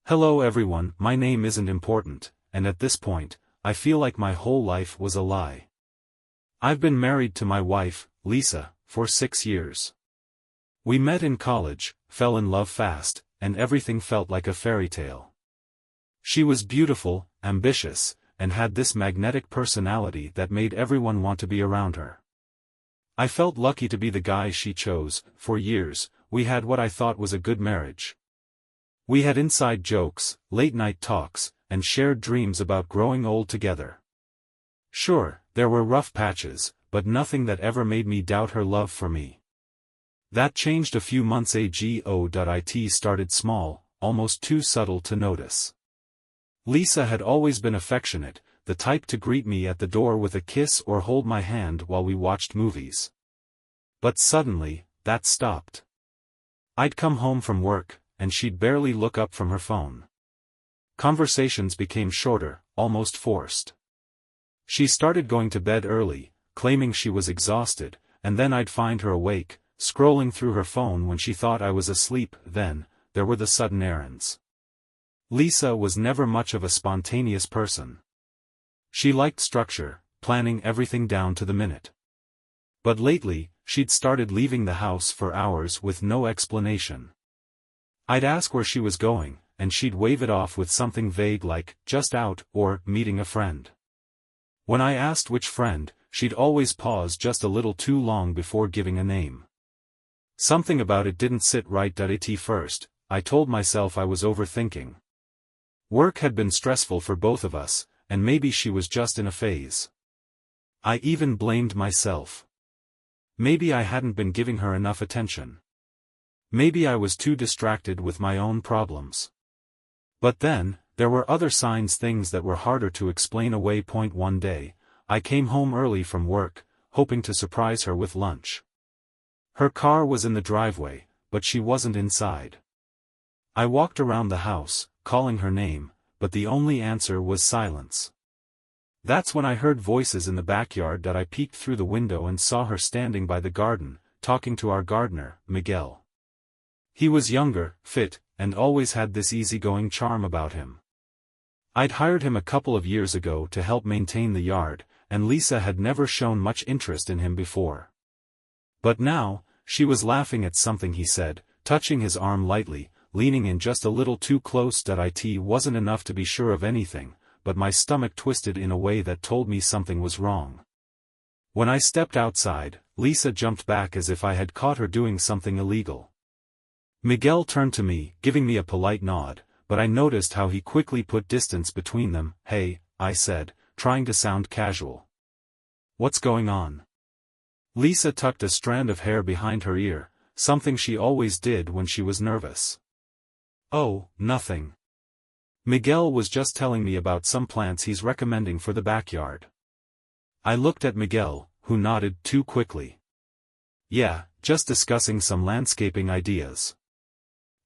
Hello everyone, my name isn't important, and at this point, I feel like my whole life was a lie. I've been married to my wife, Lisa, for 6 years. We met in college, fell in love fast, and everything felt like a fairy tale. She was beautiful, ambitious, and had this magnetic personality that made everyone want to be around her. I felt lucky to be the guy she chose. For years, we had what I thought was a good marriage. We had inside jokes, late-night talks, and shared dreams about growing old together. Sure, there were rough patches, but nothing that ever made me doubt her love for me. That changed a few months ago. It started small, almost too subtle to notice. Lisa had always been affectionate, the type to greet me at the door with a kiss or hold my hand while we watched movies. But suddenly, that stopped. I'd come home from work, and she'd barely look up from her phone. Conversations became shorter, almost forced. She started going to bed early, claiming she was exhausted, and then I'd find her awake, scrolling through her phone when she thought I was asleep. Then, there were the sudden errands. Lisa was never much of a spontaneous person. She liked structure, planning everything down to the minute. But lately, she'd started leaving the house for hours with no explanation. I'd ask where she was going, and she'd wave it off with something vague like, just out, or, meeting a friend. When I asked which friend, she'd always pause just a little too long before giving a name. Something about it didn't sit right. At first, I told myself I was overthinking. Work had been stressful for both of us, and maybe she was just in a phase. I even blamed myself. Maybe I hadn't been giving her enough attention. Maybe I was too distracted with my own problems. But then, there were other signs, things that were harder to explain away. One day, I came home early from work, hoping to surprise her with lunch. Her car was in the driveway, but she wasn't inside. I walked around the house, calling her name, but the only answer was silence. That's when I heard voices in the backyard. I peeked through the window and saw her standing by the garden, talking to our gardener, Miguel. He was younger, fit, and always had this easygoing charm about him. I'd hired him a couple of years ago to help maintain the yard, and Lisa had never shown much interest in him before. But now, she was laughing at something he said, touching his arm lightly, leaning in just a little too close. It wasn't enough to be sure of anything, but my stomach twisted in a way that told me something was wrong. When I stepped outside, Lisa jumped back as if I had caught her doing something illegal. Miguel turned to me, giving me a polite nod, but I noticed how he quickly put distance between them. "Hey," I said, trying to sound casual. "What's going on?" Lisa tucked a strand of hair behind her ear, something she always did when she was nervous. "Oh, nothing. Miguel was just telling me about some plants he's recommending for the backyard." I looked at Miguel, who nodded too quickly. "Yeah, just discussing some landscaping ideas."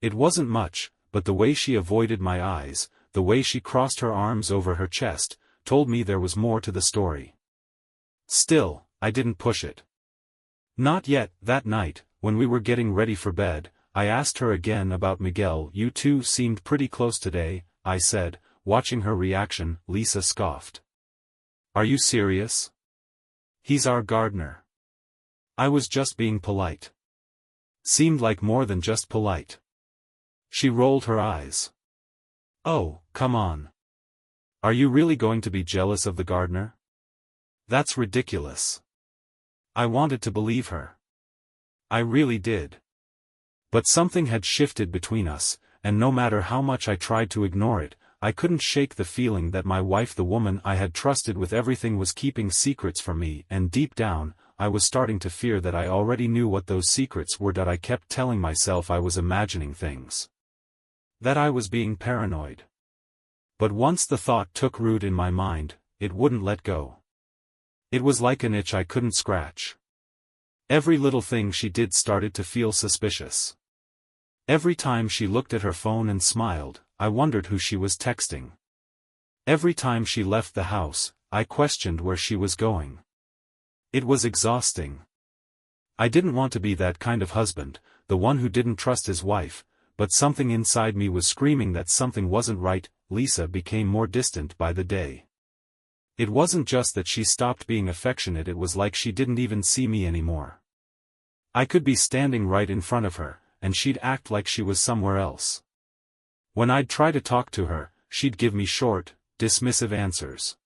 It wasn't much, but the way she avoided my eyes, the way she crossed her arms over her chest, told me there was more to the story. Still, I didn't push it. Not yet. That night, when we were getting ready for bed, I asked her again about Miguel. "You two seemed pretty close today," I said, watching her reaction. Lisa scoffed. "Are you serious? He's our gardener." I was just being polite. Seemed like more than just polite. She rolled her eyes. "Oh, come on. Are you really going to be jealous of the gardener? That's ridiculous." I wanted to believe her. I really did. But something had shifted between us, and no matter how much I tried to ignore it, I couldn't shake the feeling that my wife, the woman I had trusted with everything, was keeping secrets from me, and deep down, I was starting to fear that I already knew what those secrets were. I kept telling myself I was imagining things. That I was being paranoid. But once the thought took root in my mind, it wouldn't let go. It was like an itch I couldn't scratch. Every little thing she did started to feel suspicious. Every time she looked at her phone and smiled, I wondered who she was texting. Every time she left the house, I questioned where she was going. It was exhausting. I didn't want to be that kind of husband, the one who didn't trust his wife, but something inside me was screaming that something wasn't right. Lisa became more distant by the day. It wasn't just that she stopped being affectionate, it was like she didn't even see me anymore. I could be standing right in front of her, and she'd act like she was somewhere else. When I'd try to talk to her, she'd give me short, dismissive answers.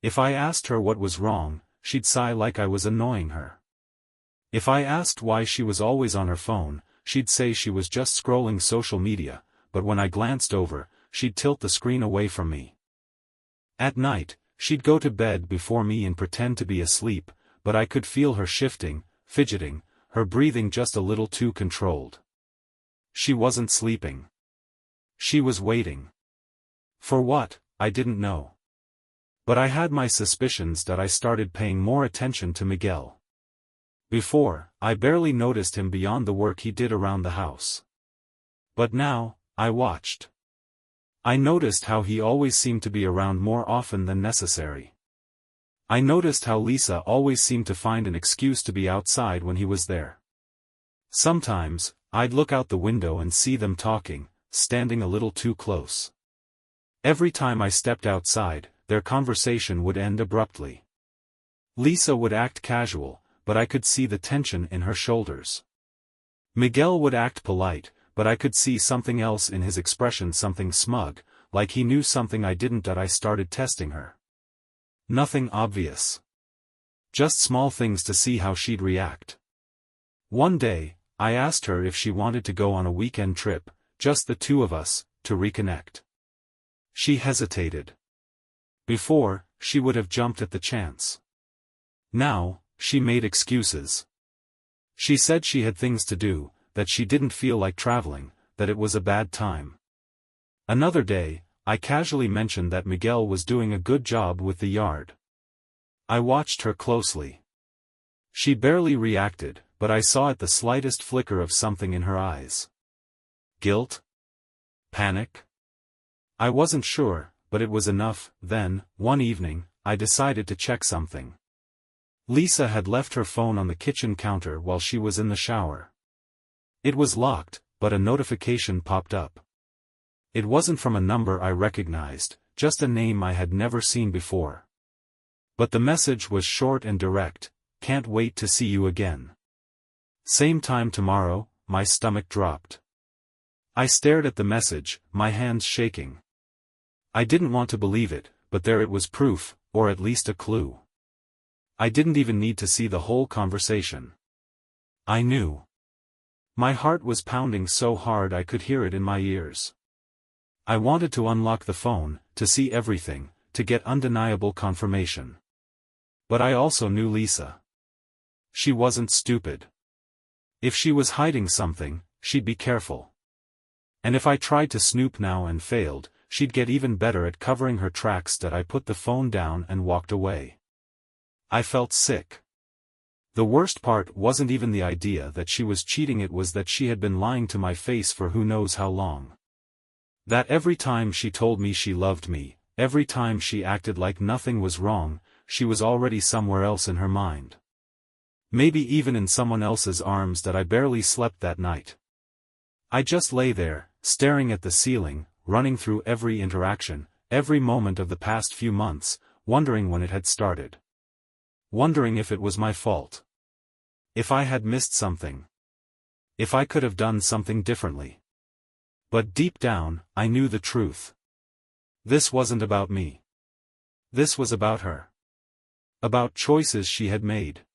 If I asked her what was wrong, she'd sigh like I was annoying her. If I asked why she was always on her phone, she'd say she was just scrolling social media, but when I glanced over, she'd tilt the screen away from me. At night, she'd go to bed before me and pretend to be asleep, but I could feel her shifting, fidgeting, her breathing just a little too controlled. She wasn't sleeping. She was waiting. For what, I didn't know. But I had my suspicions that I started paying more attention to Miguel. Before, I barely noticed him beyond the work he did around the house. But now, I watched. I noticed how he always seemed to be around more often than necessary. I noticed how Lisa always seemed to find an excuse to be outside when he was there. Sometimes, I'd look out the window and see them talking, standing a little too close. Every time I stepped outside, their conversation would end abruptly. Lisa would act casual, but I could see the tension in her shoulders. Miguel would act polite, but I could see something else in his expression, something smug, like he knew something I didn't. That I started testing her. Nothing obvious. Just small things to see how she'd react. One day, I asked her if she wanted to go on a weekend trip, just the two of us, to reconnect. She hesitated. Before, she would have jumped at the chance. Now, she made excuses. She said she had things to do, that she didn't feel like traveling, that it was a bad time. Another day, I casually mentioned that Miguel was doing a good job with the yard. I watched her closely. She barely reacted, but I saw at the slightest flicker of something in her eyes. Guilt? Panic? I wasn't sure, but it was enough. Then, one evening, I decided to check something. Lisa had left her phone on the kitchen counter while she was in the shower. It was locked, but a notification popped up. It wasn't from a number I recognized, just a name I had never seen before. But the message was short and direct: "Can't wait to see you again. Same time tomorrow." My stomach dropped. I stared at the message, my hands shaking. I didn't want to believe it, but there it was, proof, or at least a clue. I didn't even need to see the whole conversation. I knew. My heart was pounding so hard I could hear it in my ears. I wanted to unlock the phone, to see everything, to get undeniable confirmation. But I also knew Lisa. She wasn't stupid. If she was hiding something, she'd be careful. And if I tried to snoop now and failed, she'd get even better at covering her tracks. That I put the phone down and walked away. I felt sick. The worst part wasn't even the idea that she was cheating, it was that she had been lying to my face for who knows how long. That every time she told me she loved me, every time she acted like nothing was wrong, she was already somewhere else in her mind. Maybe even in someone else's arms. That I barely slept that night. I just lay there, staring at the ceiling, running through every interaction, every moment of the past few months, wondering when it had started. Wondering if it was my fault. If I had missed something. If I could have done something differently. But deep down, I knew the truth. This wasn't about me. This was about her. About choices she had made.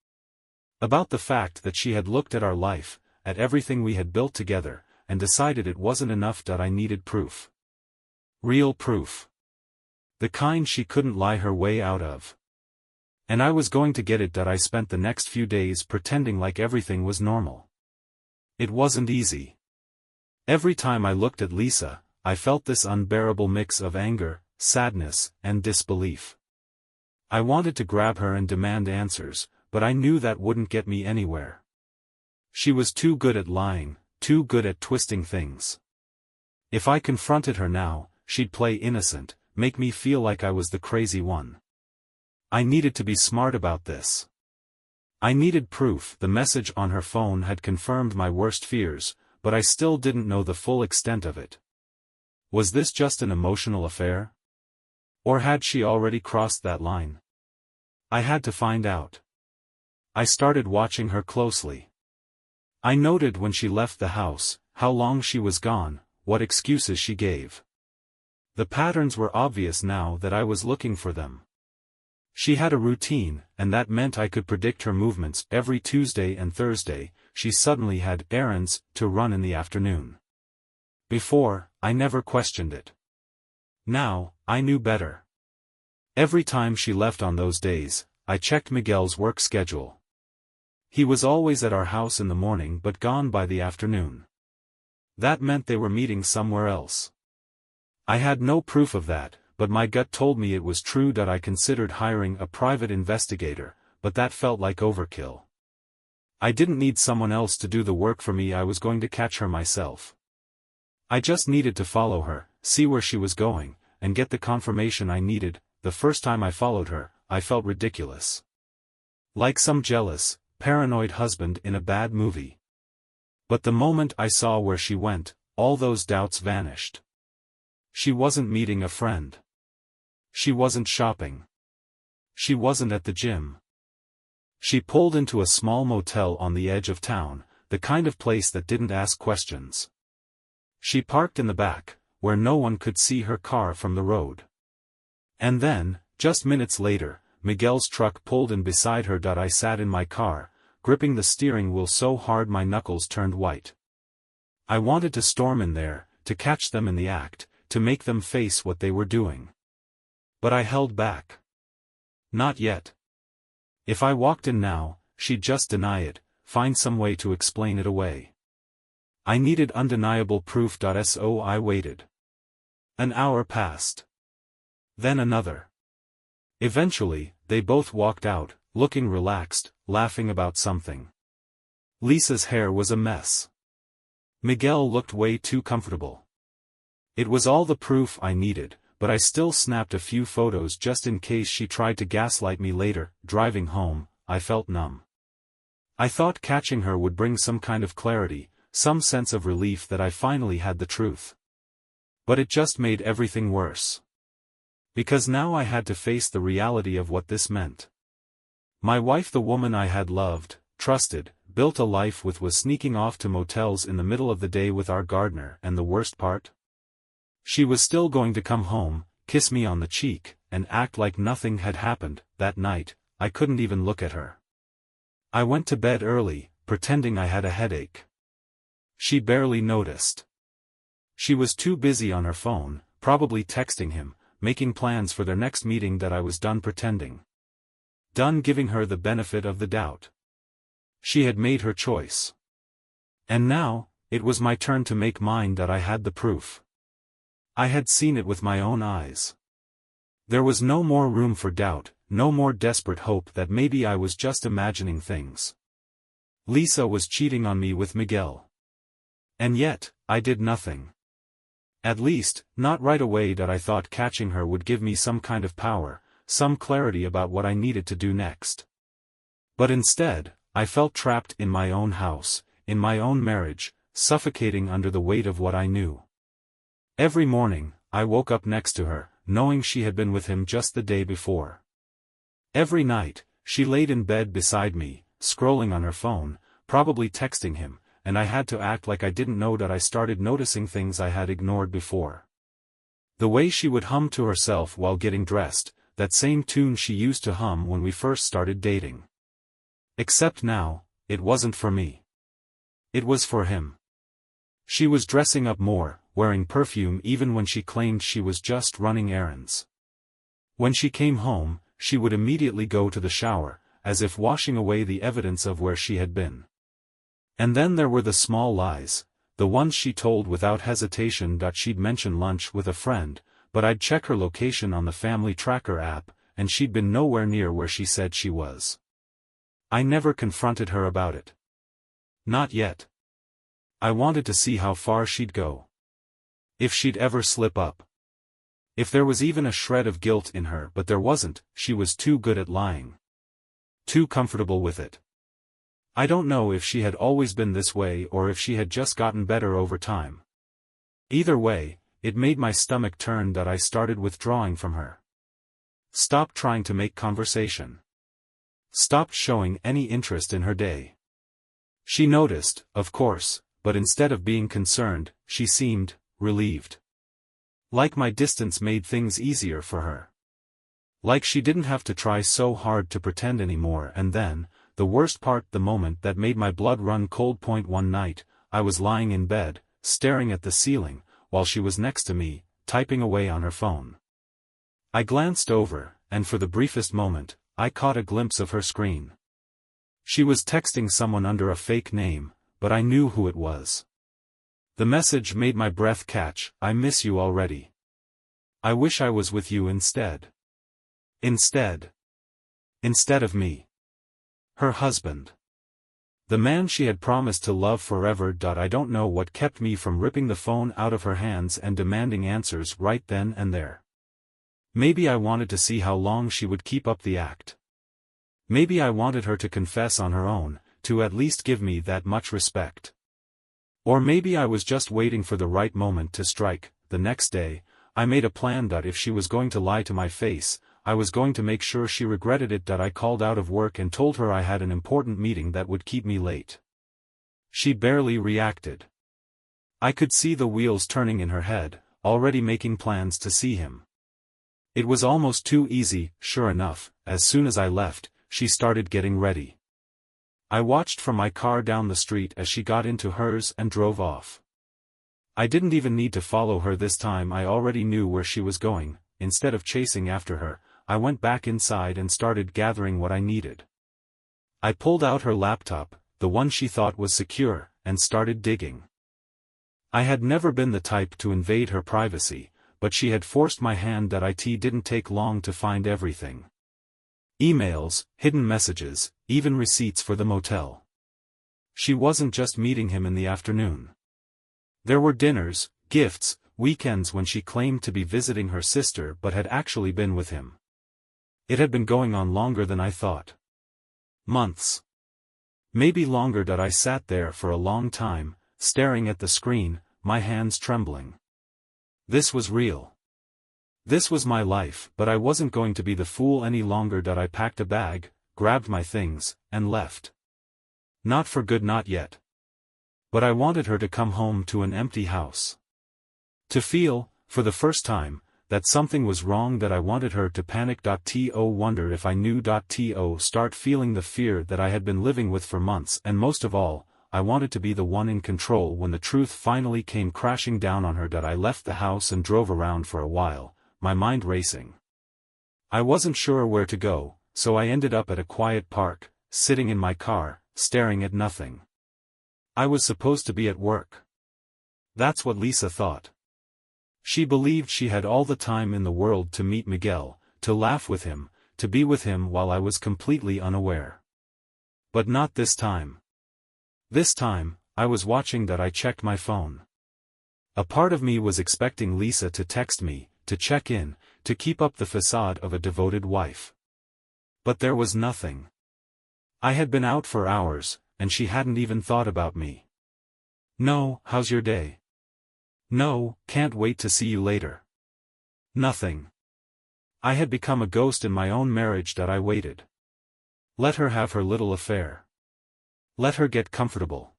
About the fact that she had looked at our life, at everything we had built together, and decided it wasn't enough. That I needed proof. Real proof. The kind she couldn't lie her way out of. And I was going to get it. That I spent the next few days pretending like everything was normal. It wasn't easy. Every time I looked at Lisa, I felt this unbearable mix of anger, sadness, and disbelief. I wanted to grab her and demand answers, but I knew that wouldn't get me anywhere. She was too good at lying, too good at twisting things. If I confronted her now, she'd play innocent, make me feel like I was the crazy one. I needed to be smart about this. I needed proof. The message on her phone had confirmed my worst fears, but I still didn't know the full extent of it. Was this just an emotional affair? Or had she already crossed that line? I had to find out. I started watching her closely. I noted when she left the house, how long she was gone, what excuses she gave. The patterns were obvious now that I was looking for them. She had a routine, and that meant I could predict her movements. Every Tuesday and Thursday, she suddenly had errands to run in the afternoon. Before, I never questioned it. Now, I knew better. Every time she left on those days, I checked Miguel's work schedule. He was always at our house in the morning but gone by the afternoon. That meant they were meeting somewhere else. I had no proof of that, but my gut told me it was true. I considered hiring a private investigator, but that felt like overkill. I didn't need someone else to do the work for me. I was going to catch her myself. I just needed to follow her, see where she was going, and get the confirmation I needed. The first time I followed her, I felt ridiculous. Like some jealous, paranoid husband in a bad movie. But the moment I saw where she went, all those doubts vanished. She wasn't meeting a friend. She wasn't shopping. She wasn't at the gym. She pulled into a small motel on the edge of town, the kind of place that didn't ask questions. She parked in the back, where no one could see her car from the road. And then, just minutes later, Miguel's truck pulled in beside her. I sat in my car, gripping the steering wheel so hard my knuckles turned white. I wanted to storm in there, to catch them in the act, to make them face what they were doing. But I held back. Not yet. If I walked in now, she'd just deny it, find some way to explain it away. I needed undeniable proof. So I waited. An hour passed. Then another. Eventually, they both walked out, looking relaxed, laughing about something. Lisa's hair was a mess. Miguel looked way too comfortable. It was all the proof I needed, but I still snapped a few photos just in case she tried to gaslight me later. Driving home, I felt numb. I thought catching her would bring some kind of clarity, some sense of relief that I finally had the truth. But it just made everything worse. Because now I had to face the reality of what this meant. My wife, the woman I had loved, trusted, built a life with, was sneaking off to motels in the middle of the day with our gardener. And the worst part? She was still going to come home, kiss me on the cheek, and act like nothing had happened. That night, I couldn't even look at her. I went to bed early, pretending I had a headache. She barely noticed. She was too busy on her phone, probably texting him, making plans for their next meeting. That I was done pretending. Done giving her the benefit of the doubt. She had made her choice. And now, it was my turn to make mine. That I had the proof. I had seen it with my own eyes. There was no more room for doubt, no more desperate hope that maybe I was just imagining things. Lisa was cheating on me with Miguel. And yet, I did nothing. At least, not right away. That I thought catching her would give me some kind of power, some clarity about what I needed to do next. But instead, I felt trapped in my own house, in my own marriage, suffocating under the weight of what I knew. Every morning, I woke up next to her, knowing she had been with him just the day before. Every night, she laid in bed beside me, scrolling on her phone, probably texting him, and I had to act like I didn't know. That I started noticing things I had ignored before. The way she would hum to herself while getting dressed, that same tune she used to hum when we first started dating. Except now, it wasn't for me. It was for him. She was dressing up more, wearing perfume even when she claimed she was just running errands. When she came home, she would immediately go to the shower, as if washing away the evidence of where she had been. And then there were the small lies, the ones she told without hesitation. That she'd mention lunch with a friend, but I'd check her location on the family tracker app, and she'd been nowhere near where she said she was. I never confronted her about it. Not yet. I wanted to see how far she'd go. If she'd ever slip up. If there was even a shred of guilt in her. But there wasn't. She was too good at lying. Too comfortable with it. I don't know if she had always been this way or if she had just gotten better over time. Either way, it made my stomach turn that I started withdrawing from her. Stopped trying to make conversation. Stopped showing any interest in her day. She noticed, of course, but instead of being concerned, she seemed relieved. Like my distance made things easier for her. Like she didn't have to try so hard to pretend anymore. And then, the worst part, the moment that made my blood run cold. One night, I was lying in bed, staring at the ceiling, while she was next to me, typing away on her phone. I glanced over, and for the briefest moment, I caught a glimpse of her screen. She was texting someone under a fake name, but I knew who it was. The message made my breath catch. I miss you already. I wish I was with you instead. Instead of me. Her husband. The man she had promised to love forever. I don't know what kept me from ripping the phone out of her hands and demanding answers right then and there. Maybe I wanted to see how long she would keep up the act. Maybe I wanted her to confess on her own, to at least give me that much respect. Or maybe I was just waiting for the right moment to strike. The next day, I made a plan that if she was going to lie to my face, I was going to make sure she regretted it. I called out of work and told her I had an important meeting that would keep me late. She barely reacted. I could see the wheels turning in her head, already making plans to see him. It was almost too easy. Sure enough, as soon as I left, she started getting ready. I watched from my car down the street as she got into hers and drove off. I didn't even need to follow her this time. I already knew where she was going. Instead of chasing after her, I went back inside and started gathering what I needed. I pulled out her laptop, the one she thought was secure, and started digging. I had never been the type to invade her privacy, but she had forced my hand. It didn't take long to find everything. Emails, hidden messages, even receipts for the motel. She wasn't just meeting him in the afternoon. There were dinners, gifts, weekends when she claimed to be visiting her sister but had actually been with him. It had been going on longer than I thought. Months. Maybe longer. I sat there for a long time, staring at the screen, my hands trembling. This was real. This was my life, but I wasn't going to be the fool any longer. I packed a bag, grabbed my things, and left. Not for good, not yet. But I wanted her to come home to an empty house. To feel, for the first time, that something was wrong. I wanted her to panic. Wonder if I knew. Start feeling the fear that I had been living with for months. And most of all, I wanted to be the one in control when the truth finally came crashing down on her. I left the house and drove around for a while, my mind racing. I wasn't sure where to go, so I ended up at a quiet park, sitting in my car, staring at nothing. I was supposed to be at work. That's what Lisa thought. She believed she had all the time in the world to meet Miguel, to laugh with him, to be with him while I was completely unaware. But not this time. This time, I was watching. I checked my phone. A part of me was expecting Lisa to text me, to check in, to keep up the facade of a devoted wife. But there was nothing. I had been out for hours, and she hadn't even thought about me. No, how's your day? No, can't wait to see you later. Nothing. I had become a ghost in my own marriage. I waited. Let her have her little affair. Let her get comfortable.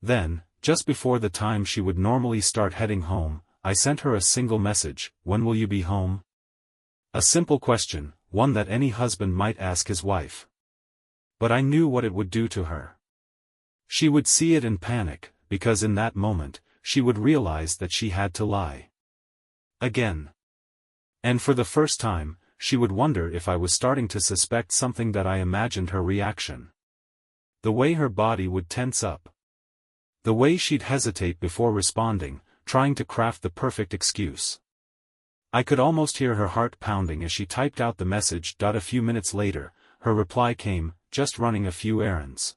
Then, just before the time she would normally start heading home, I sent her a single message. When will you be home? A simple question, one that any husband might ask his wife. But I knew what it would do to her. She would see it and panic, because in that moment, she would realize that she had to lie. Again. And for the first time, she would wonder if I was starting to suspect something. I imagined her reaction. The way her body would tense up. The way she'd hesitate before responding, trying to craft the perfect excuse. I could almost hear her heart pounding as she typed out the message. A few minutes later, her reply came, just running a few errands.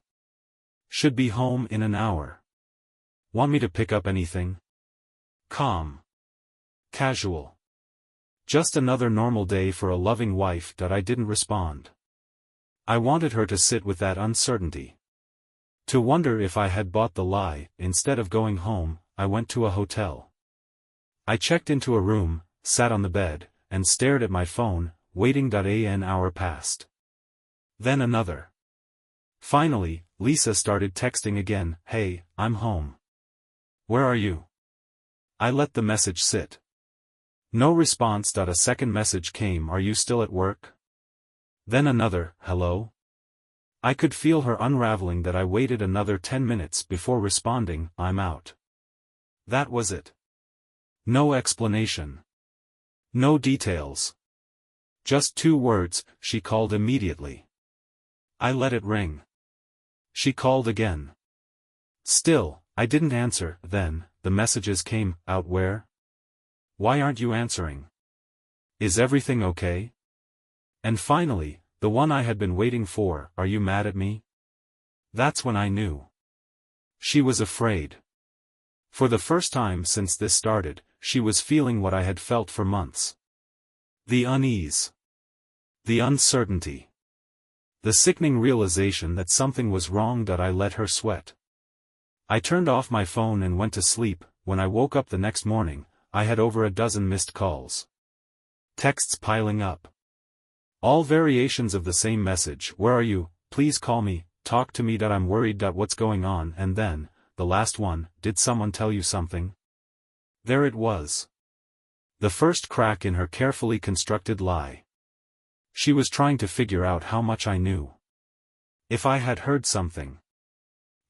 Should be home in an hour. Want me to pick up anything? Calm. Casual. Just another normal day for a loving wife. I didn't respond. I wanted her to sit with that uncertainty. To wonder if I had bought the lie, instead of going home, I went to a hotel. I checked into a room, sat on the bed, and stared at my phone, waiting. An hour passed. Then another. Finally, Lisa started texting again. "Hey, I'm home. Where are you?" I let the message sit. No response. A second message came. "Are you still at work?" Then another, "Hello?" I could feel her unraveling. I waited another 10 minutes before responding, "I'm out." That was it. No explanation. No details. Just 2 words, "She called immediately." I let it ring. She called again. Still, I didn't answer. Then, the messages came. "Out where? Why aren't you answering? Is everything okay?" And finally, the one I had been waiting for, "Are you mad at me?" That's when I knew. She was afraid. For the first time since this started, she was feeling what I had felt for months. The unease. The uncertainty. The sickening realization that something was wrong. I let her sweat. I turned off my phone and went to sleep. When I woke up the next morning, I had over a dozen missed calls. Texts piling up. All variations of the same message. "Where are you? Please call me, talk to me. I'm worried. What's going on?" And then, the last one, "Did someone tell you something?" There it was. The first crack in her carefully constructed lie. She was trying to figure out how much I knew. If I had heard something.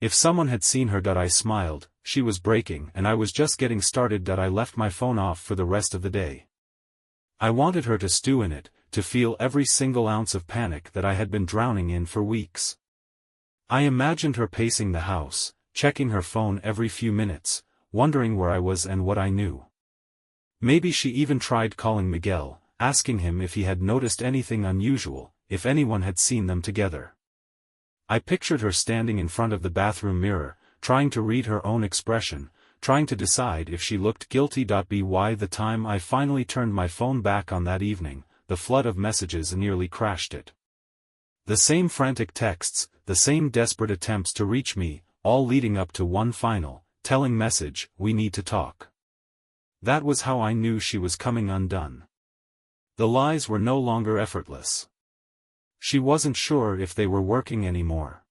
If someone had seen her. I smiled. She was breaking and I was just getting started. I left my phone off for the rest of the day. I wanted her to stew in it, to feel every single ounce of panic that I had been drowning in for weeks. I imagined her pacing the house, checking her phone every few minutes, wondering where I was and what I knew. Maybe she even tried calling Miguel, asking him if he had noticed anything unusual, if anyone had seen them together. I pictured her standing in front of the bathroom mirror, trying to read her own expression, trying to decide if she looked guilty. By the time I finally turned my phone back on that evening, the flood of messages nearly crashed it. The same frantic texts, the same desperate attempts to reach me, all leading up to one final, telling message, "We need to talk." That was how I knew she was coming undone. The lies were no longer effortless. She wasn't sure if they were working anymore.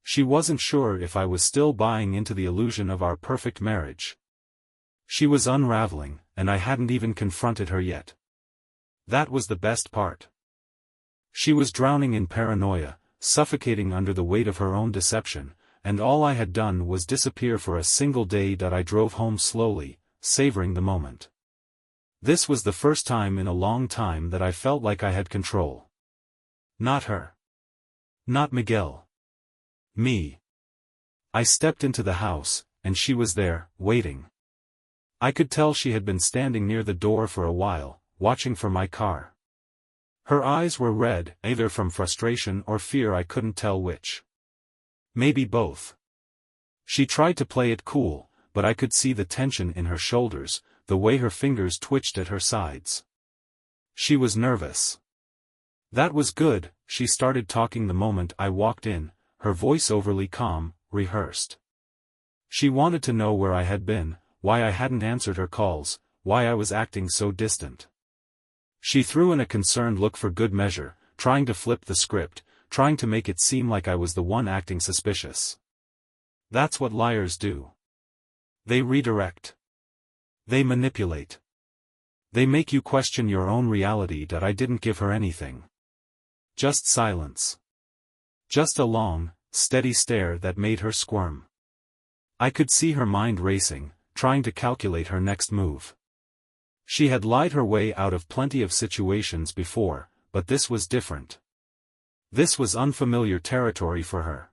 She wasn't sure if I was still buying into the illusion of our perfect marriage. She was unraveling, and I hadn't even confronted her yet. That was the best part. She was drowning in paranoia, suffocating under the weight of her own deception, and all I had done was disappear for a single day. I drove home slowly, savoring the moment. This was the first time in a long time that I felt like I had control. Not her. Not Miguel. Me. I stepped into the house, and she was there, waiting. I could tell she had been standing near the door for a while, watching for my car. Her eyes were red, either from frustration or fear. I couldn't tell which. Maybe both. She tried to play it cool, but I could see the tension in her shoulders, the way her fingers twitched at her sides. She was nervous. That was good. She started talking the moment I walked in, her voice overly calm, rehearsed. She wanted to know where I had been, why I hadn't answered her calls, why I was acting so distant. She threw in a concerned look for good measure, trying to flip the script, trying to make it seem like I was the one acting suspicious. That's what liars do. They redirect. They manipulate. They make you question your own reality. I didn't give her anything. Just silence. Just a long, steady stare that made her squirm. I could see her mind racing, trying to calculate her next move. She had lied her way out of plenty of situations before, but this was different. This was unfamiliar territory for her.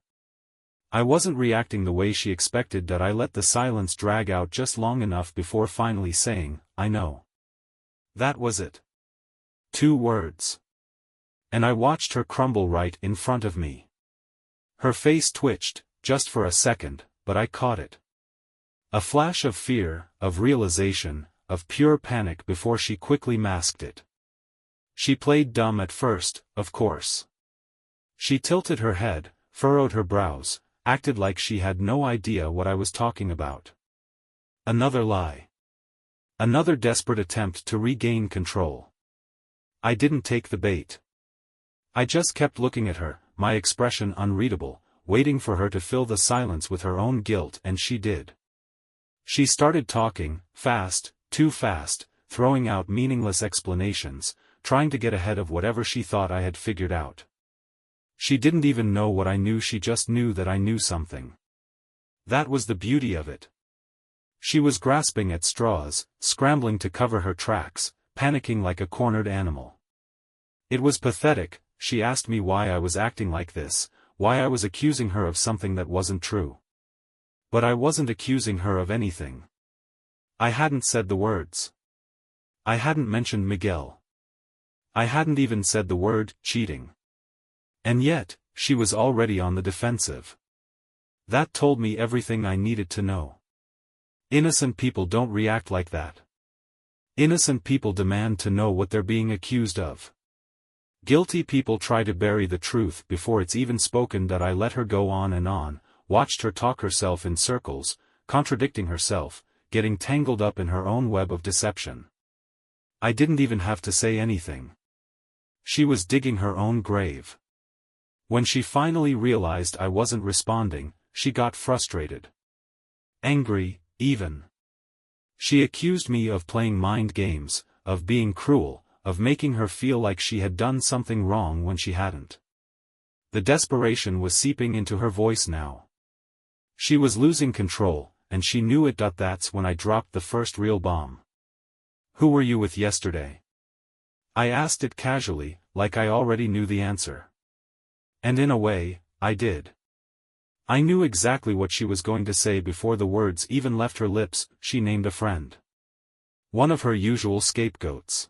I wasn't reacting the way she expected. I let the silence drag out just long enough before finally saying, "I know." That was it. 2 words. And I watched her crumble right in front of me. Her face twitched, just for a second, but I caught it. A flash of fear, of realization, of pure panic before she quickly masked it. She played dumb at first, of course. She tilted her head, furrowed her brows, acted like she had no idea what I was talking about. Another lie. Another desperate attempt to regain control. I didn't take the bait. I just kept looking at her, my expression unreadable, waiting for her to fill the silence with her own guilt, and she did. She started talking, fast, too fast, throwing out meaningless explanations, trying to get ahead of whatever she thought I had figured out. She didn't even know what I knew, she just knew that I knew something. That was the beauty of it. She was grasping at straws, scrambling to cover her tracks, panicking like a cornered animal. It was pathetic. She asked me why I was acting like this, why I was accusing her of something that wasn't true. But I wasn't accusing her of anything. I hadn't said the words. I hadn't mentioned Miguel. I hadn't even said the word cheating. And yet, she was already on the defensive. That told me everything I needed to know. Innocent people don't react like that. Innocent people demand to know what they're being accused of. Guilty people try to bury the truth before it's even spoken. That I let her go on and on, watched her talk herself in circles, contradicting herself, getting tangled up in her own web of deception. I didn't even have to say anything. She was digging her own grave. When she finally realized I wasn't responding, she got frustrated. Angry, even. She accused me of playing mind games, of being cruel, of making her feel like she had done something wrong when she hadn't. The desperation was seeping into her voice now. She was losing control, and she knew it. That's when I dropped the first real bomb. Who were you with yesterday? I asked it casually, like I already knew the answer. And in a way, I did. I knew exactly what she was going to say before the words even left her lips. She named a friend. One of her usual scapegoats.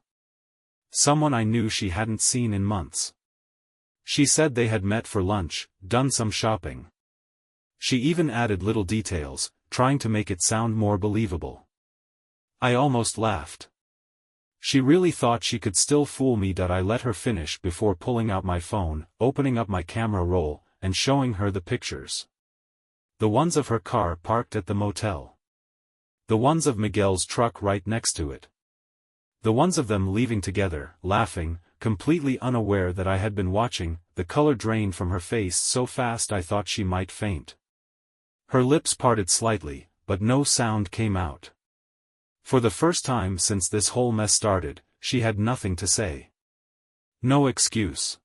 Someone I knew she hadn't seen in months. She said they had met for lunch, done some shopping. She even added little details, trying to make it sound more believable. I almost laughed. She really thought she could still fool me. I let her finish before pulling out my phone, opening up my camera roll, and showing her the pictures. The ones of her car parked at the motel. The ones of Miguel's truck right next to it. The ones of them leaving together, laughing, completely unaware that I had been watching. The color drained from her face so fast I thought she might faint. Her lips parted slightly, but no sound came out. For the first time since this whole mess started, she had nothing to say. No excuse.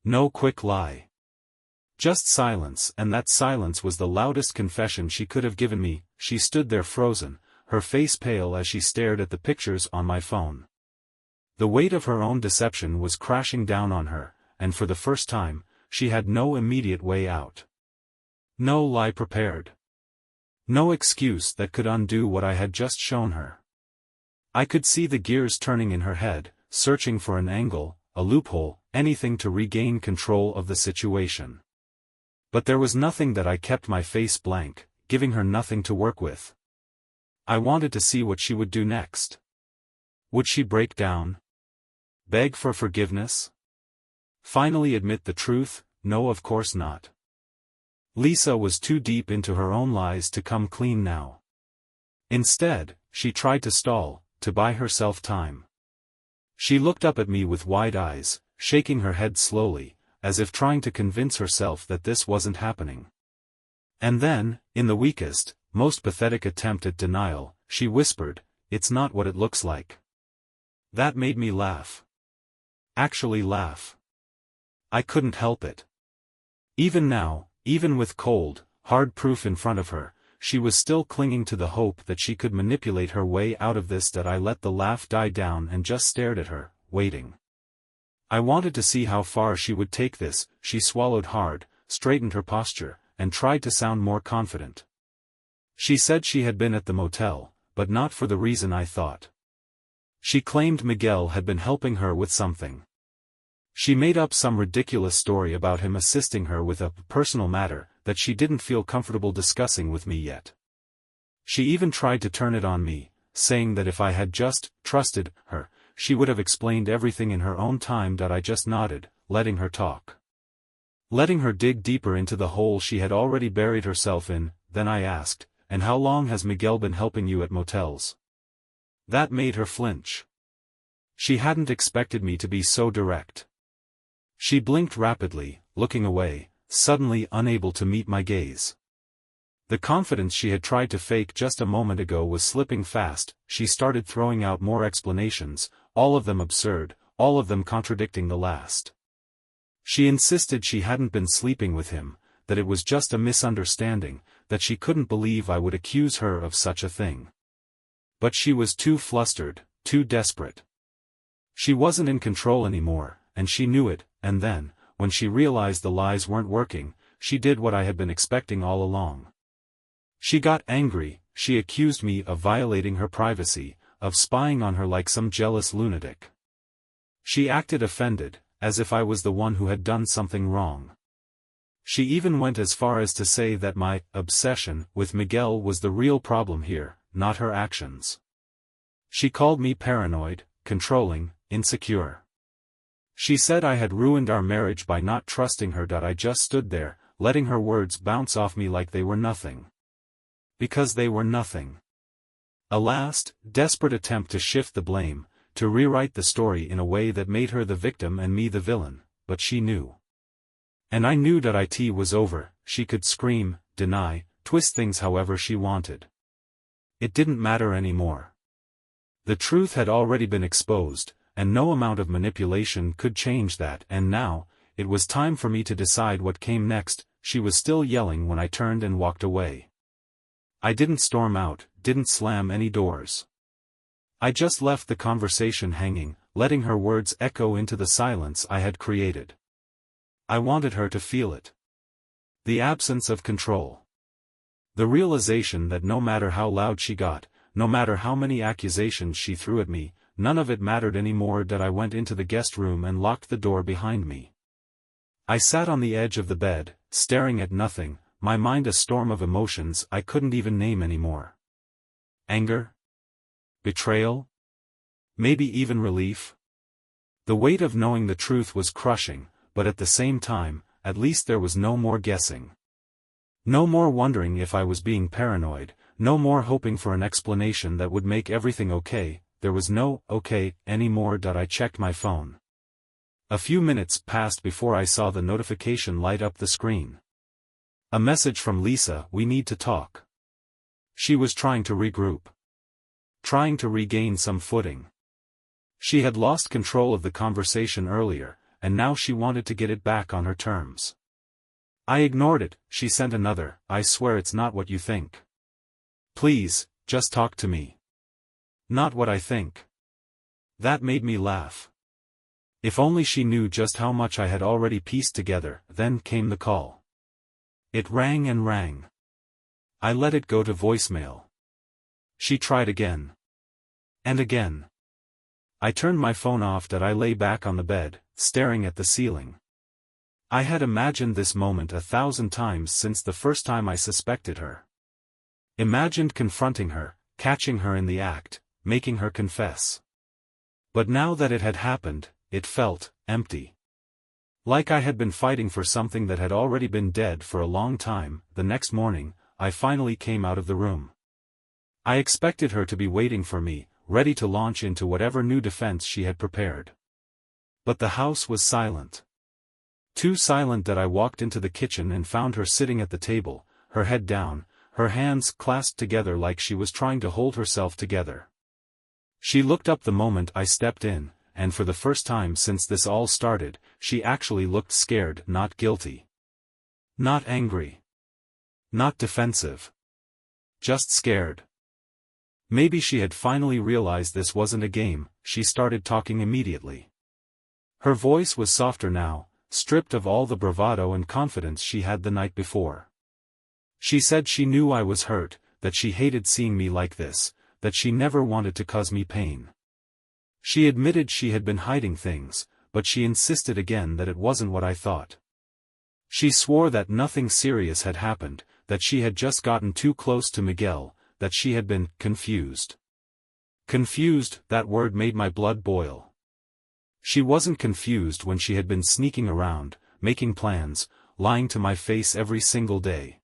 No quick lie. Just silence, and that silence was the loudest confession she could have given me. She stood there frozen, her face pale as she stared at the pictures on my phone. The weight of her own deception was crashing down on her, and for the first time, she had no immediate way out. No lie prepared. No excuse that could undo what I had just shown her. I could see the gears turning in her head, searching for an angle, a loophole, anything to regain control of the situation. But there was nothing. That I kept my face blank, giving her nothing to work with. I wanted to see what she would do next. Would she break down? Beg for forgiveness? Finally admit the truth? No, of course not. Lisa was too deep into her own lies to come clean now. Instead, she tried to stall, to buy herself time. She looked up at me with wide eyes, shaking her head slowly, as if trying to convince herself that this wasn't happening. And then, in the weakest, most pathetic attempt at denial, she whispered, "It's not what it looks like." That made me laugh. Actually laugh. I couldn't help it. Even now, even with cold, hard proof in front of her, she was still clinging to the hope that she could manipulate her way out of this. That I let the laugh die down and just stared at her, waiting. I wanted to see how far she would take this. She swallowed hard, straightened her posture, and tried to sound more confident. She said she had been at the motel, but not for the reason I thought. She claimed Miguel had been helping her with something. She made up some ridiculous story about him assisting her with a personal matter that she didn't feel comfortable discussing with me yet. She even tried to turn it on me, saying that if I had just trusted her, she would have explained everything in her own time. I just nodded, letting her talk. letting her dig deeper into the hole she had already buried herself in. Then I asked, "And how long has Miguel been helping you at motels?" That made her flinch. She hadn't expected me to be so direct. She blinked rapidly, looking away, suddenly unable to meet my gaze. The confidence she had tried to fake just a moment ago was slipping fast. She started throwing out more explanations, all of them absurd, all of them contradicting the last. She insisted she hadn't been sleeping with him, that it was just a misunderstanding, that she couldn't believe I would accuse her of such a thing. But she was too flustered, too desperate. She wasn't in control anymore, and she knew it, and then, when she realized the lies weren't working, she did what I had been expecting all along. She got angry. She accused me of violating her privacy, of spying on her like some jealous lunatic. She acted offended, as if I was the one who had done something wrong. She even went as far as to say that my obsession with Miguel was the real problem here, not her actions. She called me paranoid, controlling, insecure. She said I had ruined our marriage by not trusting her. I just stood there, letting her words bounce off me like they were nothing. Because they were nothing. A last, desperate attempt to shift the blame, to rewrite the story in a way that made her the victim and me the villain, but she knew. And I knew that it was over. She could scream, deny, twist things however she wanted. It didn't matter anymore. The truth had already been exposed, and no amount of manipulation could change that. And now, it was time for me to decide what came next. She was still yelling when I turned and walked away. I didn't storm out, didn't slam any doors. I just left the conversation hanging, letting her words echo into the silence I had created. I wanted her to feel it. The absence of control. The realization that no matter how loud she got, no matter how many accusations she threw at me, none of it mattered anymore. That I went into the guest room and locked the door behind me. I sat on the edge of the bed, staring at nothing, my mind a storm of emotions I couldn't even name anymore. Anger? Betrayal? Maybe even relief? The weight of knowing the truth was crushing, but at the same time, at least there was no more guessing. No more wondering if I was being paranoid, no more hoping for an explanation that would make everything okay. There was no okay anymore. I checked my phone. A few minutes passed before I saw the notification light up the screen. A message from Lisa: "We need to talk." She was trying to regroup. Trying to regain some footing. She had lost control of the conversation earlier, and now she wanted to get it back on her terms. I ignored it. She sent another: "I swear it's not what you think. Please, just talk to me. Not what I think." That made me laugh. If only she knew just how much I had already pieced together. Then came the call. It rang and rang. I let it go to voicemail. She tried again. And again. I turned my phone off. I lay back on the bed, staring at the ceiling. I had imagined this moment 1,000 times since the first time I suspected her. Imagined confronting her, catching her in the act, making her confess. But now that it had happened, it felt empty. Like I had been fighting for something that had already been dead for a long time. The next morning, I finally came out of the room. I expected her to be waiting for me, ready to launch into whatever new defense she had prepared. But the house was silent. Too silent that I walked into the kitchen and found her sitting at the table, her head down, her hands clasped together like she was trying to hold herself together. She looked up the moment I stepped in, and for the first time since this all started, she actually looked scared, not guilty. Not angry. Not defensive. Just scared. Maybe she had finally realized this wasn't a game. She started talking immediately. Her voice was softer now, stripped of all the bravado and confidence she had the night before. She said she knew I was hurt, that she hated seeing me like this, that she never wanted to cause me pain. She admitted she had been hiding things, but she insisted again that it wasn't what I thought. She swore that nothing serious had happened, that she had just gotten too close to Miguel, that she had been confused. Confused, that word made my blood boil. She wasn't confused when she had been sneaking around, making plans, lying to my face every single day.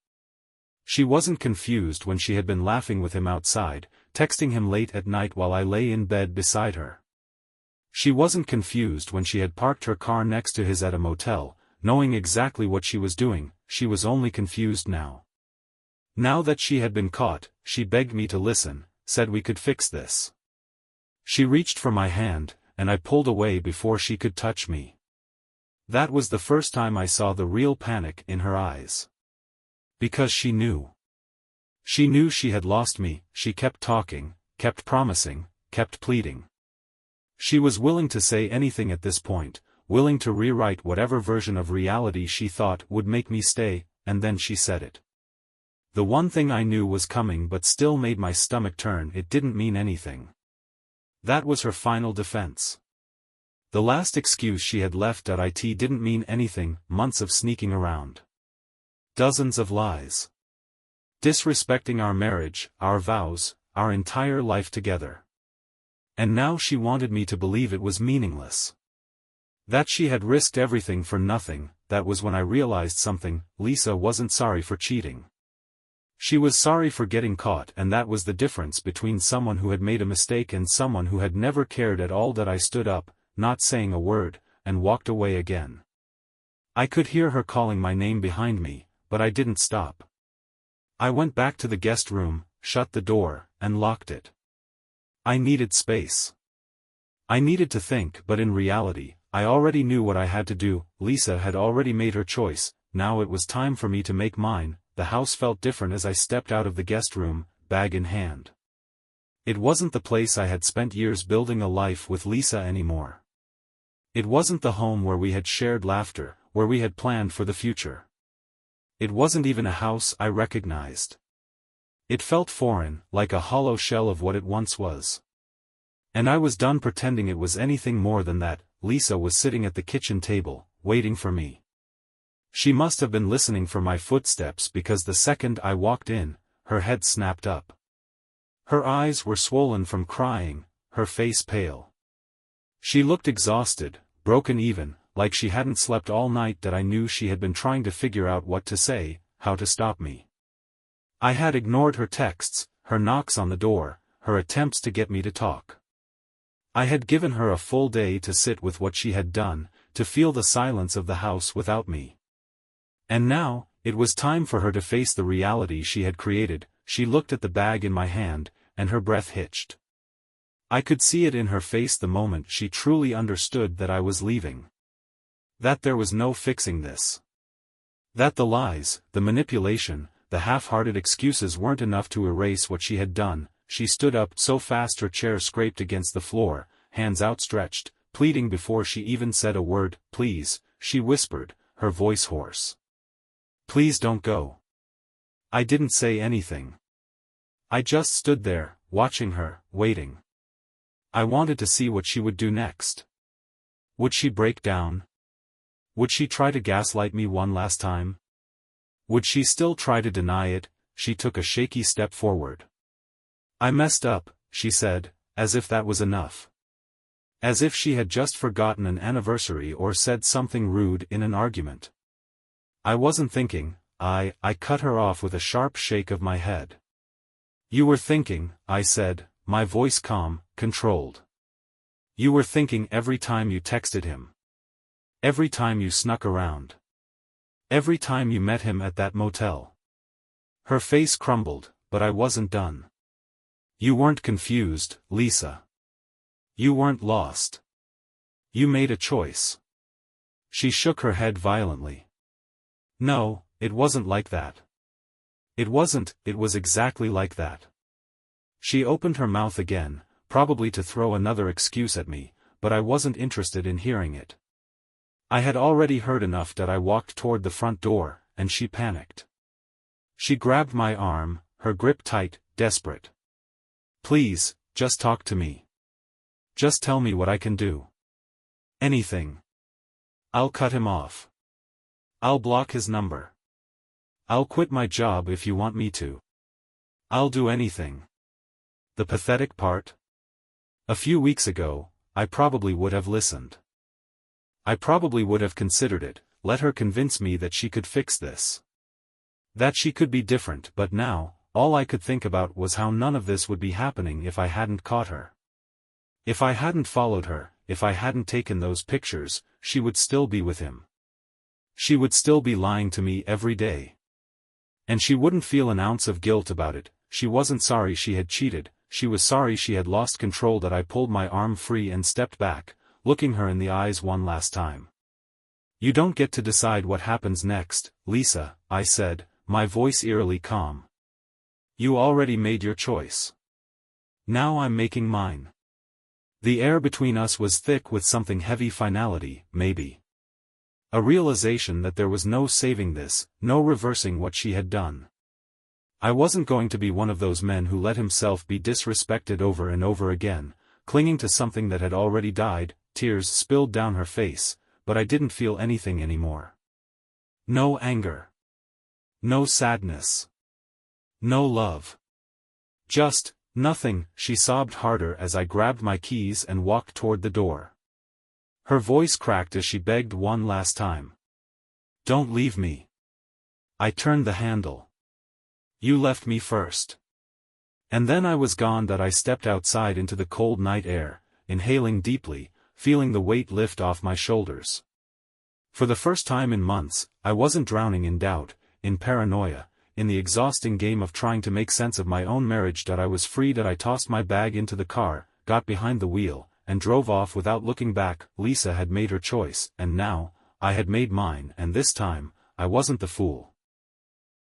She wasn't confused when she had been laughing with him outside, texting him late at night while I lay in bed beside her. She wasn't confused when she had parked her car next to his at a motel, knowing exactly what she was doing. She was only confused now. Now that she had been caught, she begged me to listen, said we could fix this. She reached for my hand, and I pulled away before she could touch me. That was the first time I saw the real panic in her eyes. Because she knew. She knew she had lost me. She kept talking, kept promising, kept pleading. She was willing to say anything at this point, willing to rewrite whatever version of reality she thought would make me stay, and then she said it. The one thing I knew was coming but still made my stomach turn. It didn't mean anything. That was her final defense. The last excuse she had left at it didn't mean anything. Months of sneaking around. Dozens of lies. Disrespecting our marriage, our vows, our entire life together. And now she wanted me to believe it was meaningless. That she had risked everything for nothing. That was when I realized something. Lisa wasn't sorry for cheating. She was sorry for getting caught, and that was the difference between someone who had made a mistake and someone who had never cared at all. That I stood up, not saying a word, and walked away again. I could hear her calling my name behind me, but I didn't stop. I went back to the guest room, shut the door, and locked it. I needed space. I needed to think, but in reality, I already knew what I had to do. Lisa had already made her choice. Now it was time for me to make mine. The house felt different as I stepped out of the guest room, bag in hand. It wasn't the place I had spent years building a life with Lisa anymore. It wasn't the home where we had shared laughter, where we had planned for the future. It wasn't even a house I recognized. It felt foreign, like a hollow shell of what it once was. And I was done pretending it was anything more than that. Lisa was sitting at the kitchen table, waiting for me. She must have been listening for my footsteps because the second I walked in, her head snapped up. Her eyes were swollen from crying, her face pale. She looked exhausted, broken even, like she hadn't slept all night. That I knew she had been trying to figure out what to say, how to stop me. I had ignored her texts, her knocks on the door, her attempts to get me to talk. I had given her a full day to sit with what she had done, to feel the silence of the house without me. And now, it was time for her to face the reality she had created. She looked at the bag in my hand, and her breath hitched. I could see it in her face the moment she truly understood that I was leaving. That there was no fixing this. That the lies, the manipulation, the half-hearted excuses weren't enough to erase what she had done. She stood up so fast her chair scraped against the floor, hands outstretched, pleading before she even said a word. "Please," she whispered, her voice hoarse. "Please don't go." I didn't say anything. I just stood there, watching her, waiting. I wanted to see what she would do next. Would she break down? Would she try to gaslight me one last time? Would she still try to deny it? She took a shaky step forward. "I messed up," she said, as if that was enough. As if she had just forgotten an anniversary or said something rude in an argument. I wasn't thinking. I cut her off with a sharp shake of my head. "You were thinking," I said, my voice calm, controlled. "You were thinking every time you texted him. Every time you snuck around. Every time you met him at that motel." Her face crumbled, but I wasn't done. "You weren't confused, Lisa. You weren't lost. You made a choice." She shook her head violently. "No, it wasn't like that. It wasn't, it was exactly like that." She opened her mouth again, probably to throw another excuse at me, but I wasn't interested in hearing it. I had already heard enough. That I walked toward the front door, and she panicked. She grabbed my arm, her grip tight, desperate. "Please, just talk to me. Just tell me what I can do. Anything. I'll cut him off. I'll block his number. I'll quit my job if you want me to. I'll do anything." The pathetic part? A few weeks ago, I probably would have listened. I probably would have considered it, let her convince me that she could fix this. That she could be different, but now, all I could think about was how none of this would be happening if I hadn't caught her. If I hadn't followed her, if I hadn't taken those pictures, she would still be with him. She would still be lying to me every day. And she wouldn't feel an ounce of guilt about it. She wasn't sorry she had cheated, she was sorry she had lost control. That I pulled my arm free and stepped back, looking her in the eyes one last time. You don't get to decide what happens next, Lisa, I said, my voice eerily calm. You already made your choice. Now I'm making mine. The air between us was thick with something heavy, finality, maybe. A realization that there was no saving this, no reversing what she had done. I wasn't going to be one of those men who let himself be disrespected over and over again, clinging to something that had already died. Tears spilled down her face, but I didn't feel anything anymore. No anger. No sadness. No love. Just nothing. She sobbed harder as I grabbed my keys and walked toward the door. Her voice cracked as she begged one last time. Don't leave me. I turned the handle. You left me first. And then I was gone. That I stepped outside into the cold night air, inhaling deeply, feeling the weight lift off my shoulders. For the first time in months, I wasn't drowning in doubt, in paranoia, in the exhausting game of trying to make sense of my own marriage. That I was free. That I tossed my bag into the car, got behind the wheel, and drove off without looking back. Lisa had made her choice, and now, I had made mine, and this time, I wasn't the fool.